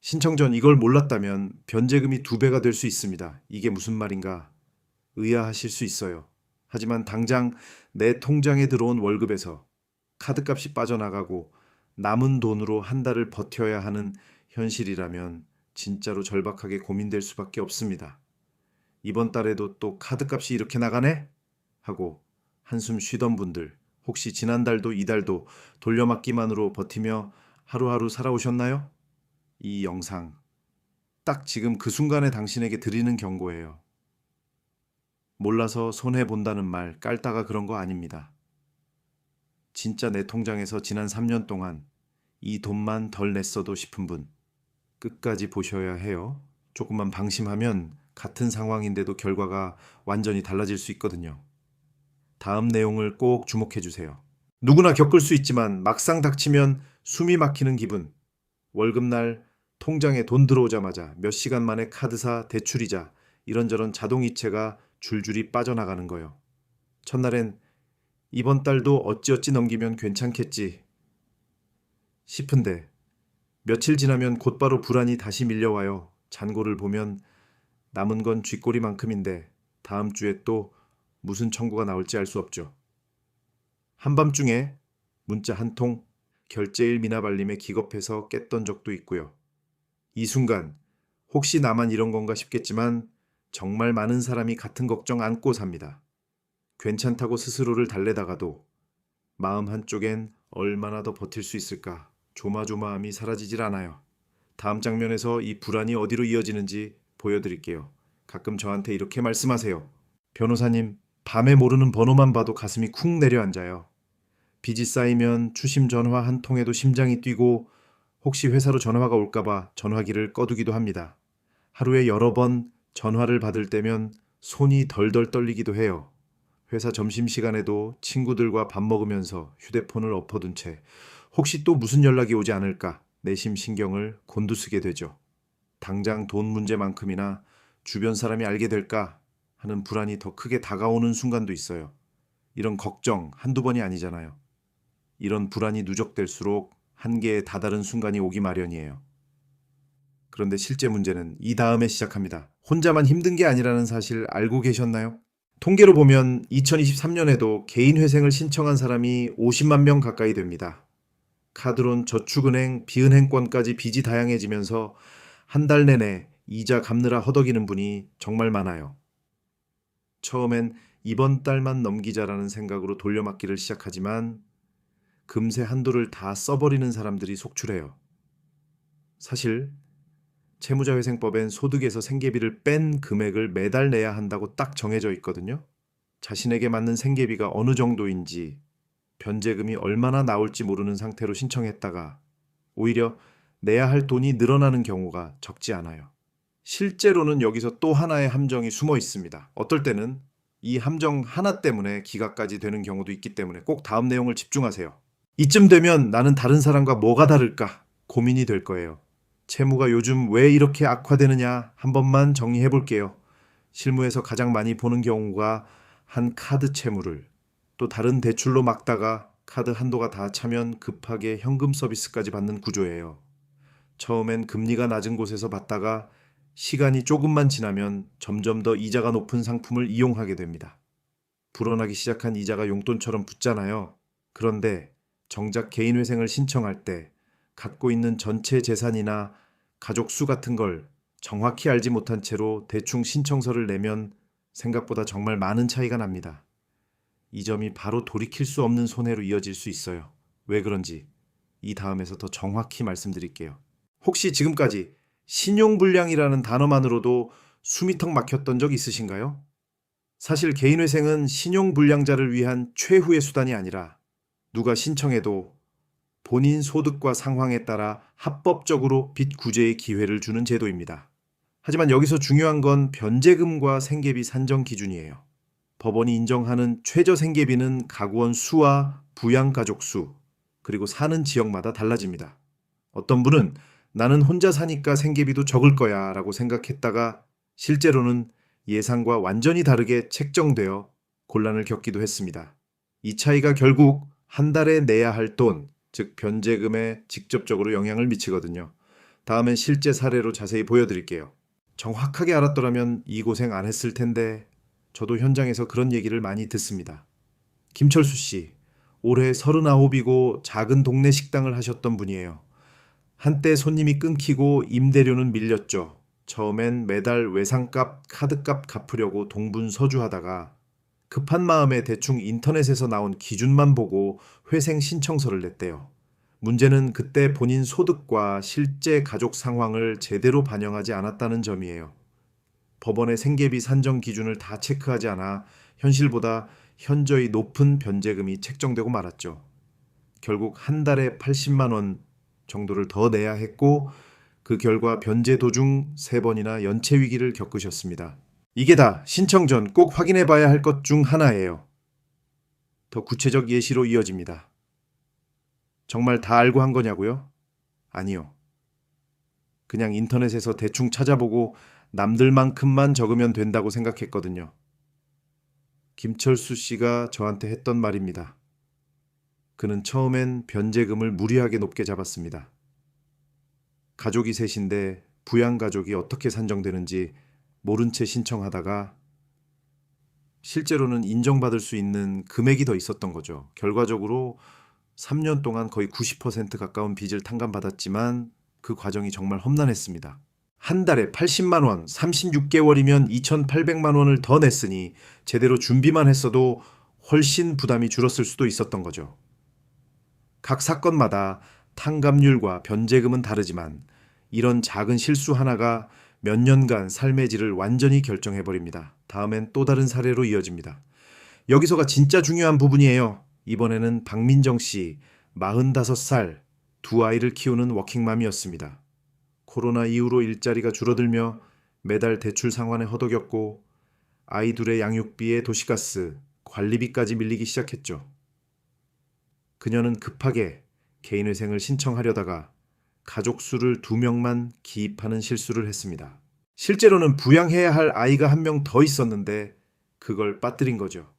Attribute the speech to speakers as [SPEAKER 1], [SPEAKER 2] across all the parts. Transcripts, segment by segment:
[SPEAKER 1] 신청 전 이걸 몰랐다면 변제금이 2배가 될 수 있습니다. 이게 무슨 말인가 의아하실 수 있어요. 하지만 당장 내 통장에 들어온 월급에서 카드값이 빠져나가고 남은 돈으로 한 달을 버텨야 하는 현실이라면 진짜로 절박하게 고민될 수밖에 없습니다. 이번 달에도 또 카드값이 이렇게 나가네? 하고 한숨 쉬던 분들, 혹시 지난달도 이달도 돌려막기만으로 버티며 하루하루 살아오셨나요? 이 영상, 딱 지금 그 순간에 당신에게 드리는 경고예요. 몰라서 손해본다는 말 깔다가 그런 거 아닙니다. 진짜 내 통장에서 지난 3년 동안 이 돈만 덜 냈어도 싶은 분, 끝까지 보셔야 해요. 조금만 방심하면 같은 상황인데도 결과가 완전히 달라질 수 있거든요. 다음 내용을 꼭 주목해 주세요. 누구나 겪을 수 있지만 막상 닥치면 숨이 막히는 기분. 월급날 통장에 돈 들어오자마자 몇 시간 만에 카드사 대출이자 이런저런 자동이체가 줄줄이 빠져나가는 거요. 첫날엔 이번 달도 어찌어찌 넘기면 괜찮겠지 싶은데 며칠 지나면 곧바로 불안이 다시 밀려와요. 잔고를 보면 남은 건 쥐꼬리만큼인데 다음 주에 또 무슨 청구가 나올지 알 수 없죠. 한밤중에 문자 한 통, 결제일 미나발림에 기겁해서 깼던 적도 있고요. 이 순간 혹시 나만 이런 건가 싶겠지만 정말 많은 사람이 같은 걱정 안고 삽니다. 괜찮다고 스스로를 달래다가도 마음 한쪽엔 얼마나 더 버틸 수 있을까 조마조마함이 사라지질 않아요. 다음 장면에서 이 불안이 어디로 이어지는지 보여드릴게요. 가끔 저한테 이렇게 말씀하세요. 변호사님, 밤에 모르는 번호만 봐도 가슴이 쿵 내려앉아요. 빚이 쌓이면 추심 전화 한 통에도 심장이 뛰고 혹시 회사로 전화가 올까봐 전화기를 꺼두기도 합니다. 하루에 여러 번 전화를 받을 때면 손이 덜덜 떨리기도 해요. 회사 점심시간에도 친구들과 밥 먹으면서 휴대폰을 엎어둔 채 혹시 또 무슨 연락이 오지 않을까 내심 신경을 곤두쓰게 되죠. 당장 돈 문제만큼이나 주변 사람이 알게 될까 하는 불안이 더 크게 다가오는 순간도 있어요. 이런 걱정 한두 번이 아니잖아요. 이런 불안이 누적될수록 한계에 다다른 순간이 오기 마련이에요. 그런데 실제 문제는 이 다음에 시작합니다. 혼자만 힘든 게 아니라는 사실 알고 계셨나요? 통계로 보면 2023년에도 개인 회생을 신청한 사람이 50만 명 가까이 됩니다. 카드론, 저축은행, 비은행권까지 빚이 다양해지면서 한 달 내내 이자 갚느라 허덕이는 분이 정말 많아요. 처음엔 이번 달만 넘기자라는 생각으로 돌려막기를 시작하지만 금세 한도를 다 써버리는 사람들이 속출해요. 사실 채무자회생법엔 소득에서 생계비를 뺀 금액을 매달 내야 한다고 딱 정해져 있거든요. 자신에게 맞는 생계비가 어느 정도인지 변제금이 얼마나 나올지 모르는 상태로 신청했다가 오히려 내야 할 돈이 늘어나는 경우가 적지 않아요. 실제로는 여기서 또 하나의 함정이 숨어 있습니다. 어떨 때는 이 함정 하나 때문에 기각까지 되는 경우도 있기 때문에 꼭 다음 내용을 집중하세요. 이쯤 되면 나는 다른 사람과 뭐가 다를까 고민이 될 거예요. 채무가 요즘 왜 이렇게 악화되느냐 한 번만 정리해 볼게요. 실무에서 가장 많이 보는 경우가 한 카드 채무를 또 다른 대출로 막다가 카드 한도가 다 차면 급하게 현금 서비스까지 받는 구조예요. 처음엔 금리가 낮은 곳에서 받다가 시간이 조금만 지나면 점점 더 이자가 높은 상품을 이용하게 됩니다. 불어나기 시작한 이자가 용돈처럼 붙잖아요. 그런데 정작 개인회생을 신청할 때 갖고 있는 전체 재산이나 가족 수 같은 걸 정확히 알지 못한 채로 대충 신청서를 내면 생각보다 정말 많은 차이가 납니다. 이 점이 바로 돌이킬 수 없는 손해로 이어질 수 있어요. 왜 그런지 이 다음에서 더 정확히 말씀드릴게요. 혹시 지금까지 신용불량이라는 단어만으로도 숨이 턱 막혔던 적 있으신가요? 사실 개인회생은 신용불량자를 위한 최후의 수단이 아니라 누가 신청해도 본인 소득과 상황에 따라 합법적으로 빚 구제의 기회를 주는 제도입니다. 하지만 여기서 중요한 건 변제금과 생계비 산정 기준이에요. 법원이 인정하는 최저 생계비는 가구원 수와 부양가족 수, 그리고 사는 지역마다 달라집니다. 어떤 분은 나는 혼자 사니까 생계비도 적을 거야 라고 생각했다가 실제로는 예상과 완전히 다르게 책정되어 곤란을 겪기도 했습니다. 이 차이가 결국 한 달에 내야 할 돈, 즉 변제금에 직접적으로 영향을 미치거든요. 다음엔 실제 사례로 자세히 보여드릴게요. 정확하게 알았더라면 이 고생 안 했을 텐데 저도 현장에서 그런 얘기를 많이 듣습니다. 김철수 씨, 올해 39이고 작은 동네 식당을 하셨던 분이에요. 한때 손님이 끊기고 임대료는 밀렸죠. 처음엔 매달 외상값, 카드값 갚으려고 동분서주하다가 급한 마음에 대충 인터넷에서 나온 기준만 보고 회생 신청서를 냈대요. 문제는 그때 본인 소득과 실제 가족 상황을 제대로 반영하지 않았다는 점이에요. 법원의 생계비 산정 기준을 다 체크하지 않아 현실보다 현저히 높은 변제금이 책정되고 말았죠. 결국 한 달에 80만 원 정도를 더 내야 했고 그 결과 변제 도중 3번이나 연체 위기를 겪으셨습니다. 이게 다 신청 전 꼭 확인해 봐야 할 것 중 하나예요. 더 구체적 예시로 이어집니다. 정말 다 알고 한 거냐고요? 아니요. 그냥 인터넷에서 대충 찾아보고 남들만큼만 적으면 된다고 생각했거든요. 김철수 씨가 저한테 했던 말입니다. 그는 처음엔 변제금을 무리하게 높게 잡았습니다. 가족이 셋인데 부양가족이 어떻게 산정되는지 모른 채 신청하다가 실제로는 인정받을 수 있는 금액이 더 있었던 거죠. 결과적으로 3년 동안 거의 90% 가까운 빚을 탕감받았지만 그 과정이 정말 험난했습니다. 한 달에 80만 원, 36개월이면 2,800만 원을 더 냈으니 제대로 준비만 했어도 훨씬 부담이 줄었을 수도 있었던 거죠. 각 사건마다 탕감률과 변제금은 다르지만 이런 작은 실수 하나가 몇 년간 삶의 질을 완전히 결정해버립니다. 다음엔 또 다른 사례로 이어집니다. 여기서가 진짜 중요한 부분이에요. 이번에는 박민정 씨, 45살, 두 아이를 키우는 워킹맘이었습니다. 코로나 이후로 일자리가 줄어들며 매달 대출 상환에 허덕였고 아이 둘의 양육비에 도시가스, 관리비까지 밀리기 시작했죠. 그녀는 급하게 개인회생을 신청하려다가 가족 수를 2명만 기입하는 실수를 했습니다. 실제로는 부양해야 할 아이가 1명 더 있었는데 그걸 빠뜨린 거죠.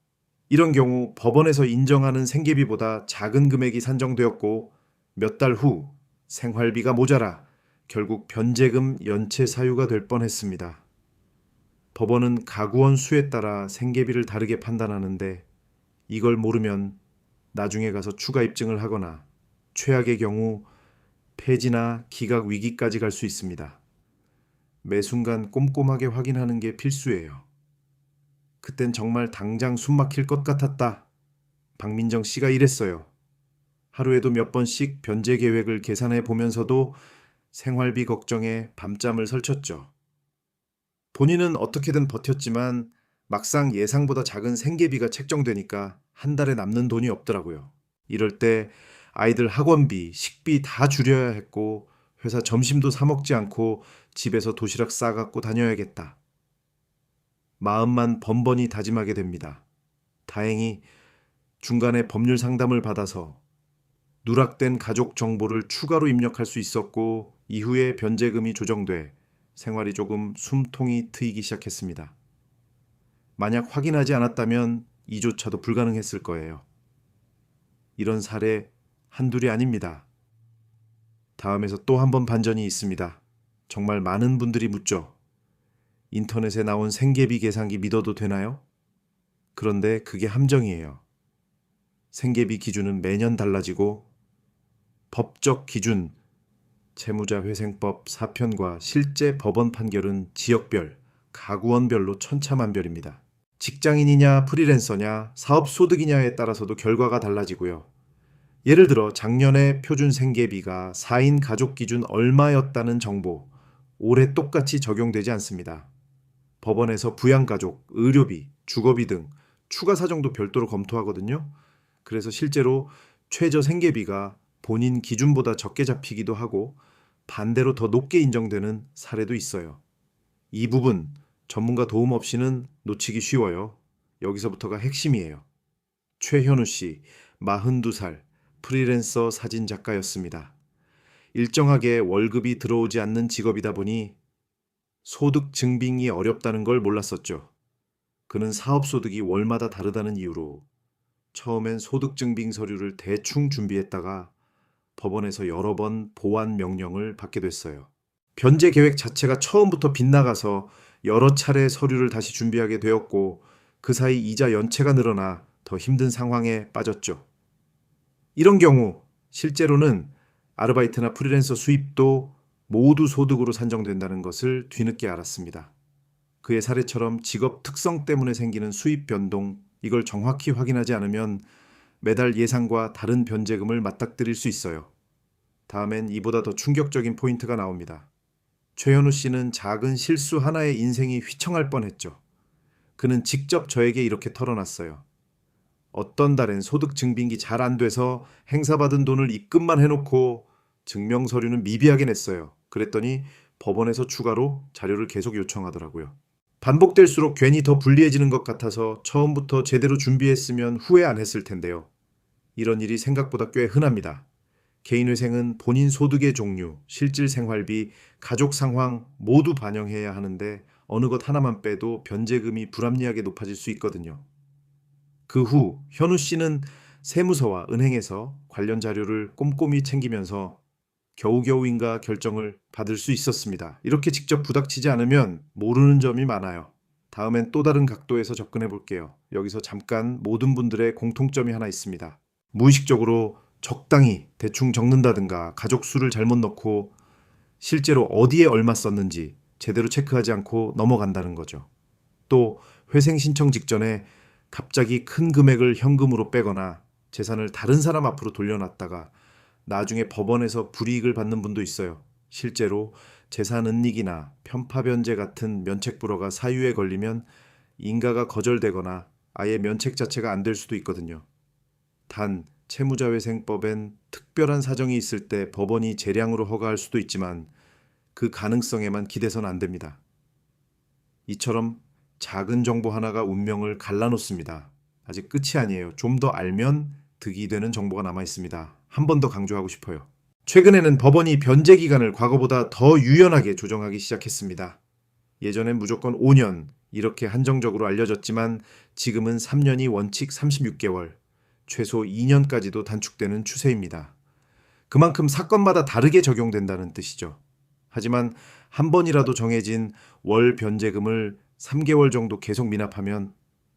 [SPEAKER 1] 이런 경우 법원에서 인정하는 생계비보다 작은 금액이 산정되었고 몇 달 후 생활비가 모자라 결국 변제금 연체 사유가 될 뻔했습니다. 법원은 가구원 수에 따라 생계비를 다르게 판단하는데 이걸 모르면 나중에 가서 추가 입증을 하거나 최악의 경우 폐지나 기각 위기까지 갈 수 있습니다. 매 순간 꼼꼼하게 확인하는 게 필수예요. 그땐 정말 당장 숨 막힐 것 같았다. 박민정 씨가 이랬어요. 하루에도 몇 번씩 변제 계획을 계산해 보면서도 생활비 걱정에 밤잠을 설쳤죠. 본인은 어떻게든 버텼지만 막상 예상보다 작은 생계비가 책정되니까 한 달에 남는 돈이 없더라고요. 이럴 때 아이들 학원비, 식비 다 줄여야 했고 회사 점심도 사 먹지 않고 집에서 도시락 싸갖고 다녀야겠다. 마음만 번번이 다짐하게 됩니다. 다행히 중간에 법률 상담을 받아서 누락된 가족 정보를 추가로 입력할 수 있었고 이후에 변제금이 조정돼 생활이 조금 숨통이 트이기 시작했습니다. 만약 확인하지 않았다면 이조차도 불가능했을 거예요. 이런 사례 한둘이 아닙니다. 다음에서 또 한 번 반전이 있습니다. 정말 많은 분들이 묻죠. 인터넷에 나온 생계비 계산기 믿어도 되나요? 그런데 그게 함정이에요. 생계비 기준은 매년 달라지고 법적 기준, 채무자회생법 사편과 실제 법원 판결은 지역별, 가구원별로 천차만별입니다. 직장인이냐 프리랜서냐 사업소득이냐에 따라서도 결과가 달라지고요. 예를 들어 작년에 표준 생계비가 4인 가족 기준 얼마였다는 정보, 올해 똑같이 적용되지 않습니다. 법원에서 부양가족, 의료비, 주거비 등 추가 사정도 별도로 검토하거든요. 그래서 실제로 최저 생계비가 본인 기준보다 적게 잡히기도 하고 반대로 더 높게 인정되는 사례도 있어요. 이 부분 전문가 도움 없이는 놓치기 쉬워요. 여기서부터가 핵심이에요. 최현우 씨, 42살, 프리랜서 사진 작가였습니다. 일정하게 월급이 들어오지 않는 직업이다 보니 소득 증빙이 어렵다는 걸 몰랐었죠. 그는 사업소득이 월마다 다르다는 이유로 처음엔 소득 증빙 서류를 대충 준비했다가 법원에서 여러 번 보완 명령을 받게 됐어요. 변제 계획 자체가 처음부터 빗나가서 여러 차례 서류를 다시 준비하게 되었고 그 사이 이자 연체가 늘어나 더 힘든 상황에 빠졌죠. 이런 경우 실제로는 아르바이트나 프리랜서 수입도 모두 소득으로 산정된다는 것을 뒤늦게 알았습니다. 그의 사례처럼 직업 특성 때문에 생기는 수입 변동, 이걸 정확히 확인하지 않으면 매달 예상과 다른 변제금을 맞닥뜨릴 수 있어요. 다음엔 이보다 더 충격적인 포인트가 나옵니다. 최현우 씨는 작은 실수 하나에 인생이 휘청할 뻔했죠. 그는 직접 저에게 이렇게 털어놨어요. 어떤 달엔 소득 증빙이 잘 안 돼서 행사받은 돈을 입금만 해놓고 증명서류는 미비하게 냈어요. 그랬더니 법원에서 추가로 자료를 계속 요청하더라고요. 반복될수록 괜히 더 불리해지는 것 같아서 처음부터 제대로 준비했으면 후회 안 했을 텐데요. 이런 일이 생각보다 꽤 흔합니다. 개인회생은 본인 소득의 종류, 실질 생활비, 가족 상황 모두 반영해야 하는데 어느 것 하나만 빼도 변제금이 불합리하게 높아질 수 있거든요. 그 후 현우 씨는 세무서와 은행에서 관련 자료를 꼼꼼히 챙기면서 겨우겨우인가 결정을 받을 수 있었습니다. 이렇게 직접 부닥치지 않으면 모르는 점이 많아요. 다음엔 또 다른 각도에서 접근해 볼게요. 여기서 잠깐 모든 분들의 공통점이 하나 있습니다. 무의식적으로 적당히 대충 적는다든가 가족 수를 잘못 넣고 실제로 어디에 얼마 썼는지 제대로 체크하지 않고 넘어간다는 거죠. 또 회생 신청 직전에 갑자기 큰 금액을 현금으로 빼거나 재산을 다른 사람 앞으로 돌려놨다가 나중에 법원에서 불이익을 받는 분도 있어요. 실제로 재산 은닉이나 편파 변제 같은 면책 불허가 사유에 걸리면 인가가 거절되거나 아예 면책 자체가 안 될 수도 있거든요. 단 채무자회생법엔 특별한 사정이 있을 때 법원이 재량으로 허가할 수도 있지만 그 가능성에만 기대선 안 됩니다. 이처럼 작은 정보 하나가 운명을 갈라놓습니다. 아직 끝이 아니에요. 좀 더 알면 득이 되는 정보가 남아 있습니다. 한 번 더 강조하고 싶어요. 최근에는 법원이 변제 기간을 과거보다 더 유연하게 조정하기 시작했습니다. 예전엔 무조건 5년 이렇게 한정적으로 알려졌지만 지금은 3년이 원칙 36개월, 최소 2년까지도 단축되는 추세입니다. 그만큼 사건마다 다르게 적용된다는 뜻이죠. 하지만 한 번이라도 정해진 월 변제금을 3개월 정도 계속 미납하면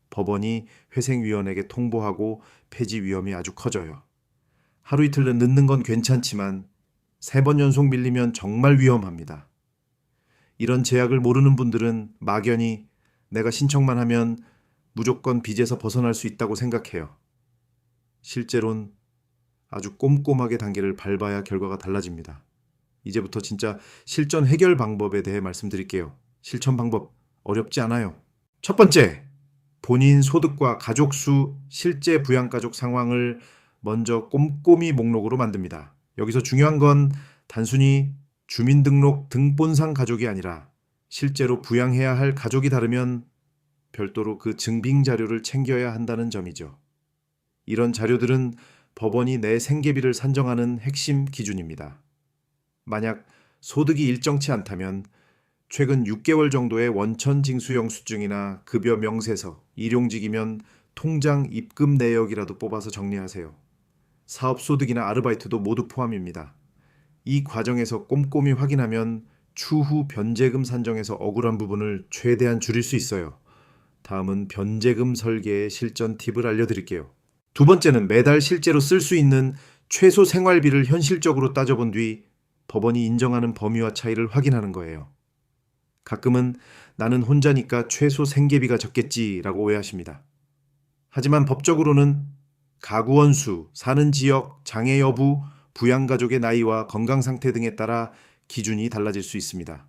[SPEAKER 1] 법원이 회생위원에게 통보하고 폐지 위험이 아주 커져요. 하루 이틀 늦는 건 괜찮지만 3번 연속 밀리면 정말 위험합니다. 이런 제약을 모르는 분들은 막연히 내가 신청만 하면 무조건 빚에서 벗어날 수 있다고 생각해요. 실제론 아주 꼼꼼하게 단계를 밟아야 결과가 달라집니다. 이제부터 진짜 실전 해결 방법에 대해 말씀드릴게요. 실천 방법 어렵지 않아요. 첫 번째, 본인 소득과 가족 수, 실제 부양가족 상황을 먼저 꼼꼼히 목록으로 만듭니다. 여기서 중요한 건 단순히 주민등록 등본상 가족이 아니라 실제로 부양해야 할 가족이 다르면 별도로 그 증빙 자료를 챙겨야 한다는 점이죠. 이런 자료들은 법원이 내 생계비를 산정하는 핵심 기준입니다. 만약 소득이 일정치 않다면 최근 6개월 정도의 원천 징수 영수증이나 급여 명세서, 일용직이면 통장 입금 내역이라도 뽑아서 정리하세요. 사업소득이나 아르바이트도 모두 포함입니다. 이 과정에서 꼼꼼히 확인하면 추후 변제금 산정에서 억울한 부분을 최대한 줄일 수 있어요. 다음은 변제금 설계의 실전 팁을 알려드릴게요. 두 번째는 매달 실제로 쓸 수 있는 최소 생활비를 현실적으로 따져본 뒤 법원이 인정하는 범위와 차이를 확인하는 거예요. 가끔은 나는 혼자니까 최소 생계비가 적겠지라고 오해하십니다. 하지만 법적으로는 가구 원수, 사는 지역, 장애 여부, 부양가족의 나이와 건강 상태 등에 따라 기준이 달라질 수 있습니다.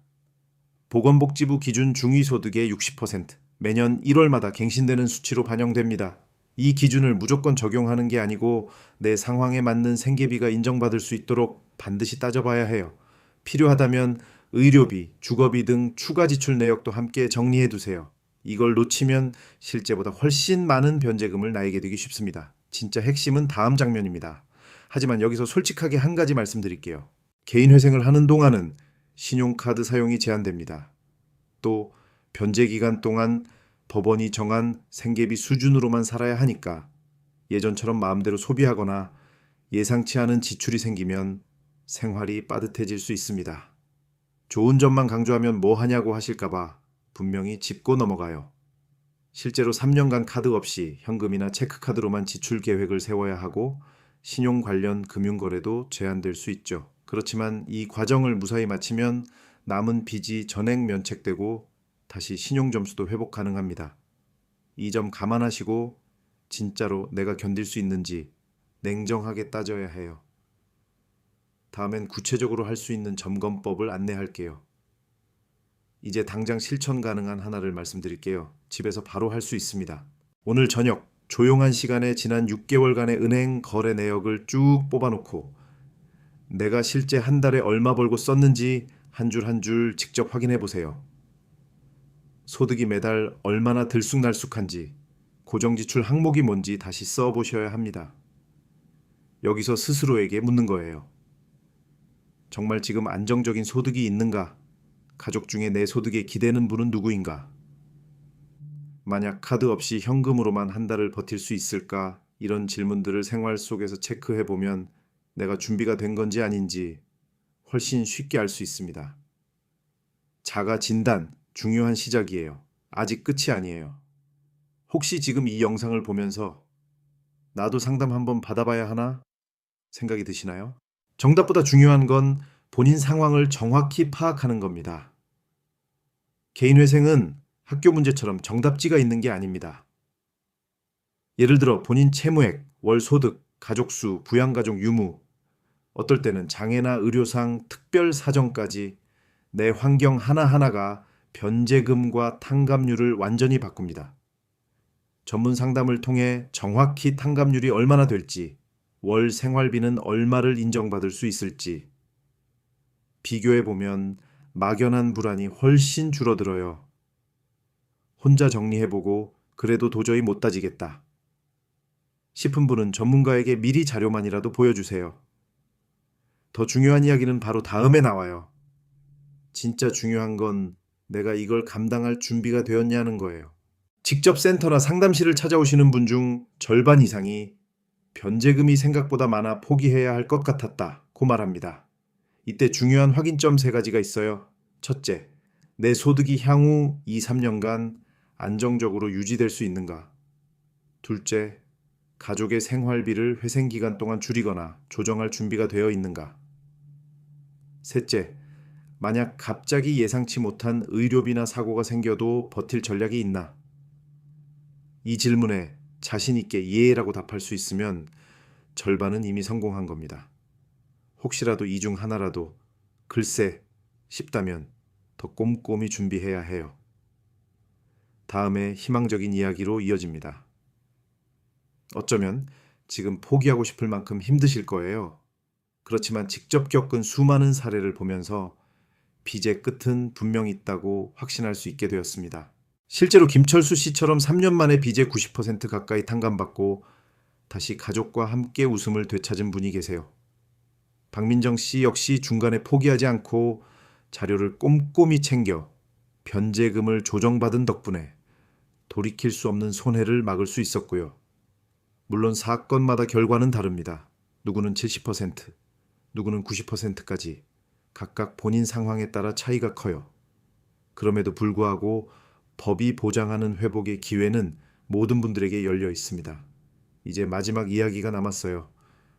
[SPEAKER 1] 보건복지부 기준 중위소득의 60%, 매년 1월마다 갱신되는 수치로 반영됩니다. 이 기준을 무조건 적용하는 게 아니고 내 상황에 맞는 생계비가 인정받을 수 있도록 반드시 따져봐야 해요. 필요하다면 의료비, 주거비 등 추가 지출 내역도 함께 정리해 두세요. 이걸 놓치면 실제보다 훨씬 많은 변제금을 나에게 되기 쉽습니다. 진짜 핵심은 다음 장면입니다. 하지만 여기서 솔직하게 한 가지 말씀드릴게요. 개인 회생을 하는 동안은 신용카드 사용이 제한됩니다. 또 변제 기간 동안 법원이 정한 생계비 수준으로만 살아야 하니까 예전처럼 마음대로 소비하거나 예상치 않은 지출이 생기면 생활이 빠듯해질 수 있습니다. 좋은 점만 강조하면 뭐 하냐고 하실까봐 분명히 짚고 넘어가요. 실제로 3년간 카드 없이 현금이나 체크카드로만 지출 계획을 세워야 하고 신용 관련 금융거래도 제한될 수 있죠. 그렇지만 이 과정을 무사히 마치면 남은 빚이 전액 면책되고 다시 신용 점수도 회복 가능합니다. 이 점 감안하시고 진짜로 내가 견딜 수 있는지 냉정하게 따져야 해요. 다음엔 구체적으로 할 수 있는 점검법을 안내할게요. 이제 당장 실천 가능한 하나를 말씀드릴게요. 집에서 바로 할 수 있습니다. 오늘 저녁 조용한 시간에 지난 6개월간의 은행 거래 내역을 쭉 뽑아놓고 내가 실제 한 달에 얼마 벌고 썼는지 한 줄 한 줄 직접 확인해 보세요. 소득이 매달 얼마나 들쑥날쑥한지, 고정지출 항목이 뭔지 다시 써보셔야 합니다. 여기서 스스로에게 묻는 거예요. 정말 지금 안정적인 소득이 있는가? 가족 중에 내 소득에 기대는 분은 누구인가? 만약 카드 없이 현금으로만 한 달을 버틸 수 있을까? 이런 질문들을 생활 속에서 체크해 보면 내가 준비가 된 건지 아닌지 훨씬 쉽게 알 수 있습니다. 자가 진단, 중요한 시작이에요. 아직 끝이 아니에요. 혹시 지금 이 영상을 보면서 나도 상담 한번 받아봐야 하나 생각이 드시나요? 정답보다 중요한 건 본인 상황을 정확히 파악하는 겁니다. 개인회생은 학교 문제처럼 정답지가 있는 게 아닙니다. 예를 들어 본인 채무액, 월소득, 가족수, 부양가족 유무, 어떨 때는 장애나 의료상 특별 사정까지 내 환경 하나하나가 변제금과 탕감률을 완전히 바꿉니다. 전문 상담을 통해 정확히 탕감률이 얼마나 될지, 월 생활비는 얼마를 인정받을 수 있을지 비교해보면 막연한 불안이 훨씬 줄어들어요. 혼자 정리해보고 그래도 도저히 못 따지겠다 싶은 분은 전문가에게 미리 자료만이라도 보여주세요. 더 중요한 이야기는 바로 다음에 나와요. 진짜 중요한 건 내가 이걸 감당할 준비가 되었냐는 거예요. 직접 센터나 상담실을 찾아오시는 분 중 절반 이상이 변제금이 생각보다 많아 포기해야 할 것 같았다고 말합니다. 이때 중요한 확인점 3가지가 있어요. 첫째, 내 소득이 향후 2, 3년간 안정적으로 유지될 수 있는가? 둘째, 가족의 생활비를 회생 기간 동안 줄이거나 조정할 준비가 되어 있는가? 셋째, 만약 갑자기 예상치 못한 의료비나 사고가 생겨도 버틸 전략이 있나? 이 질문에 자신 있게 예라고 답할 수 있으면 절반은 이미 성공한 겁니다. 혹시라도 이 중 하나라도 글쎄 싶다면 더 꼼꼼히 준비해야 해요. 다음에 희망적인 이야기로 이어집니다. 어쩌면 지금 포기하고 싶을 만큼 힘드실 거예요. 그렇지만 직접 겪은 수많은 사례를 보면서 빚의 끝은 분명 있다고 확신할 수 있게 되었습니다. 실제로 김철수 씨처럼 3년 만에 빚의 90% 가까이 탕감받고 다시 가족과 함께 웃음을 되찾은 분이 계세요. 박민정 씨 역시 중간에 포기하지 않고 자료를 꼼꼼히 챙겨 변제금을 조정받은 덕분에 돌이킬 수 없는 손해를 막을 수 있었고요. 물론 사건마다 결과는 다릅니다. 누구는 70%, 누구는 90%까지 각각 본인 상황에 따라 차이가 커요. 그럼에도 불구하고 법이 보장하는 회복의 기회는 모든 분들에게 열려 있습니다. 이제 마지막 이야기가 남았어요.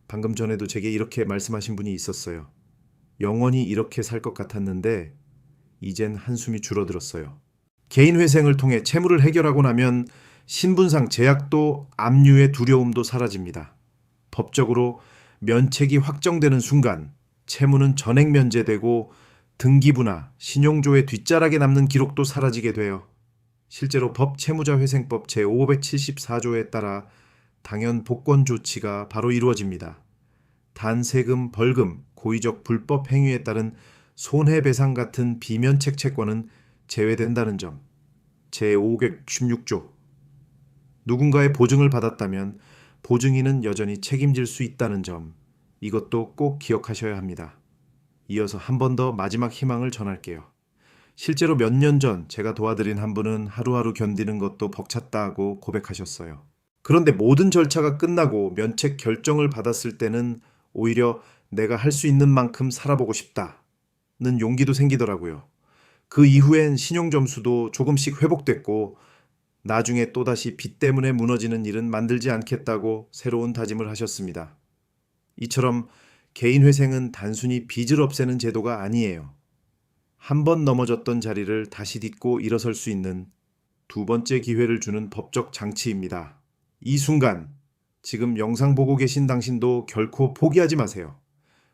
[SPEAKER 1] 방금 전에도 제게 이렇게 말씀하신 분이 있었어요. 영원히 이렇게 살 것 같았는데 이젠 한숨이 줄어들었어요. 개인회생을 통해 채무를 해결하고 나면 신분상 제약도 압류의 두려움도 사라집니다. 법적으로 면책이 확정되는 순간 채무는 전액 면제되고 등기부나 신용조의 뒷자락에 남는 기록도 사라지게 돼요. 실제로 법채무자회생법 제574조에 따라 당연 복권 조치가 바로 이루어집니다. 단세금, 벌금, 고의적 불법 행위에 따른 손해배상 같은 비면책 채권은 제외된다는 점. 제516조. 누군가의 보증을 받았다면 보증인은 여전히 책임질 수 있다는 점. 이것도 꼭 기억하셔야 합니다. 이어서 한 번 더 마지막 희망을 전할게요. 실제로 몇 년 전 제가 도와드린 한 분은 하루하루 견디는 것도 벅찼다고 고백하셨어요. 그런데 모든 절차가 끝나고 면책 결정을 받았을 때는 오히려 내가 할 수 있는 만큼 살아보고 싶다. 용기도 생기더라고요. 그 이후엔 신용 점수도 조금씩 회복됐고 나중에 또다시 빚 때문에 무너지는 일은 만들지 않겠다고 새로운 다짐을 하셨습니다. 이처럼 개인 회생은 단순히 빚을 없애는 제도가 아니에요. 한 번 넘어졌던 자리를 다시 딛고 일어설 수 있는 두 번째 기회를 주는 법적 장치입니다. 이 순간, 지금 영상 보고 계신 당신도 결코 포기하지 마세요.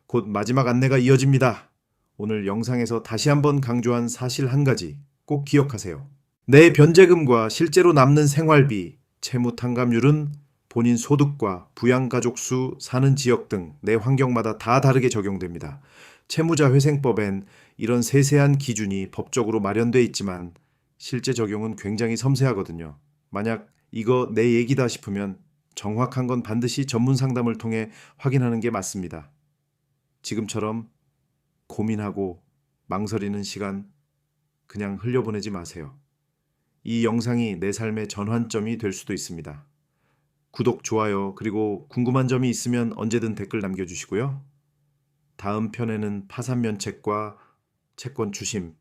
[SPEAKER 1] 곧 마지막 안내가 이어집니다. 오늘 영상에서 다시 한번 강조한 사실 한 가지 꼭 기억하세요. 내 변제금과 실제로 남는 생활비, 채무 탕감률은 본인 소득과 부양가족 수, 사는 지역 등 내 환경마다 다 다르게 적용됩니다. 채무자 회생법엔 이런 세세한 기준이 법적으로 마련돼 있지만 실제 적용은 굉장히 섬세하거든요. 만약 이거 내 얘기다 싶으면 정확한 건 반드시 전문 상담을 통해 확인하는 게 맞습니다. 지금처럼 고민하고 망설이는 시간 그냥 흘려보내지 마세요. 이 영상이 내 삶의 전환점이 될 수도 있습니다. 구독, 좋아요, 그리고 궁금한 점이 있으면 언제든 댓글 남겨주시고요. 다음 편에는 파산면책과 채권 추심,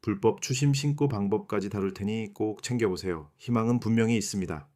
[SPEAKER 1] 불법 추심 신고 방법까지 다룰 테니 꼭 챙겨보세요. 희망은 분명히 있습니다.